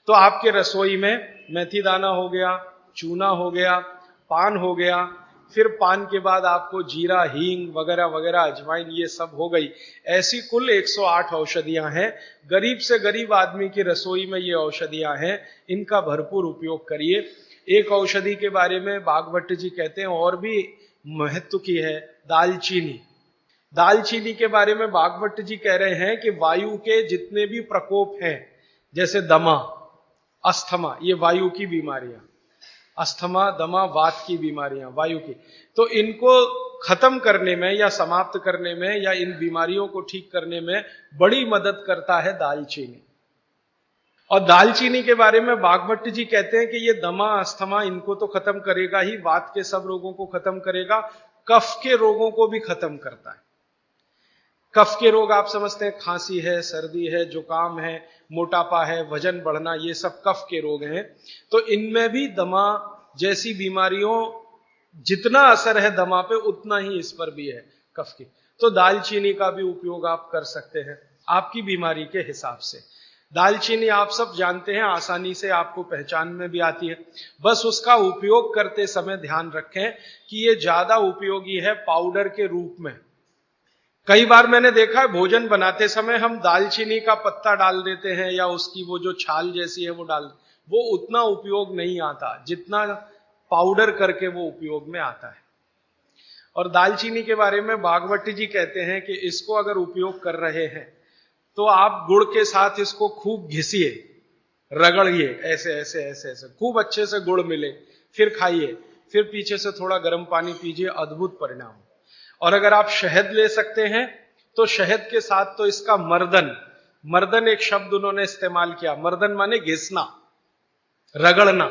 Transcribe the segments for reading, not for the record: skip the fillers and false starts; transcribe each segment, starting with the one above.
तो आपके रसोई में मेथी दाना हो गया, चूना हो गया, पान हो गया, फिर पान के बाद आपको जीरा, हींग वगैरह वगैरह, अजवाइन, ये सब हो गई। ऐसी कुल 108 औषधियां हैं। गरीब से गरीब आदमी की रसोई में ये औषधियां हैं, इनका भरपूर उपयोग करिए। एक औषधि के बारे में भागवत जी कहते हैं और भी महत्व की है, दालचीनी। दालचीनी के बारे में भागवत जी कह रहे हैं कि वायु के जितने भी प्रकोप हैं, जैसे दमा, अस्थमा, ये वायु की बीमारियां, अस्थमा, दमा, वात की बीमारियां वायु की, तो इनको खत्म करने में या समाप्त करने में या इन बीमारियों को ठीक करने में बड़ी मदद करता है दालचीनी। और दालचीनी के बारे में भागवत जी कहते हैं कि ये दमा, अस्थमा, इनको तो खत्म करेगा ही, वात के सब रोगों को खत्म करेगा, कफ के रोगों को भी खत्म करता है। कफ के रोग आप समझते हैं, खांसी है, सर्दी है, जुकाम है, मोटापा है, वजन बढ़ना, ये सब कफ के रोग हैं। तो इनमें भी दमा जैसी बीमारियों जितना असर है दमा पे, उतना ही इस पर भी है, कफ की। तो दालचीनी का भी उपयोग आप कर सकते हैं आपकी बीमारी के हिसाब से। दालचीनी आप सब जानते हैं, आसानी से आपको पहचान में भी आती है। बस उसका उपयोग करते समय ध्यान रखें कि ये ज्यादा उपयोगी है पाउडर के रूप में। कई बार मैंने देखा है भोजन बनाते समय हम दालचीनी का पत्ता डाल देते हैं या उसकी वो जो छाल जैसी है वो डाल, वो उतना उपयोग नहीं आता जितना पाउडर करके वो उपयोग में आता है। और दालचीनी के बारे में भागवत जी कहते हैं कि इसको अगर उपयोग कर रहे हैं तो आप गुड़ के साथ इसको खूब घिसिए, रगड़िए, ऐसे ऐसे ऐसे ऐसे खूब अच्छे से गुड़ मिले, फिर खाइए, फिर पीछे से थोड़ा गर्म पानी पीजिए, अद्भुत परिणाम। और अगर आप शहद ले सकते हैं तो शहद के साथ तो इसका मर्दन, मर्दन एक शब्द उन्होंने इस्तेमाल किया, मर्दन माने घिसना, रगड़ना।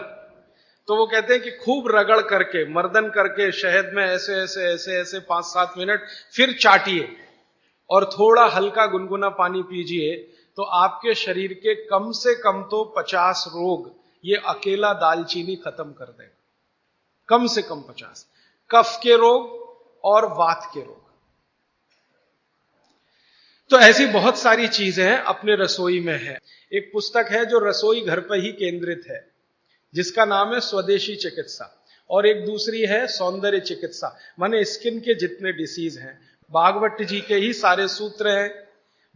तो वो कहते हैं कि खूब रगड़ करके, मर्दन करके शहद में ऐसे ऐसे ऐसे ऐसे 5-7 मिनट, फिर चाटिए और थोड़ा हल्का गुनगुना पानी पीजिए, तो आपके शरीर के कम से कम तो 50 रोग ये अकेला दालचीनी खत्म कर देगा, कम से कम 50। कफ के रोग और वात के रोग। तो ऐसी बहुत सारी चीजें अपने रसोई में है। एक पुस्तक है जो रसोई घर पर ही केंद्रित है, जिसका नाम है स्वदेशी चिकित्सा, और एक दूसरी है सौंदर्य चिकित्सा, माने स्किन के जितने डिसीज हैं, भागवत जी के ही सारे सूत्र हैं।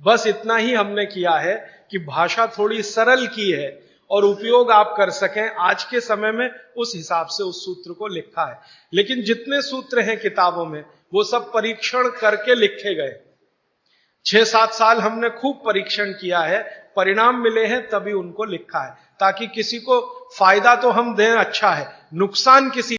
बस इतना ही हमने किया है कि भाषा थोड़ी सरल की है और उपयोग आप कर सकें आज के समय में, उस हिसाब से उस सूत्र को लिखा है। लेकिन जितने सूत्र हैं किताबों में वो सब परीक्षण करके लिखे गए। 6-7 साल हमने खूब परीक्षण किया है, परिणाम मिले हैं तभी उनको लिखा है, ताकि किसी को फायदा तो हम दें, अच्छा है, नुकसान किसी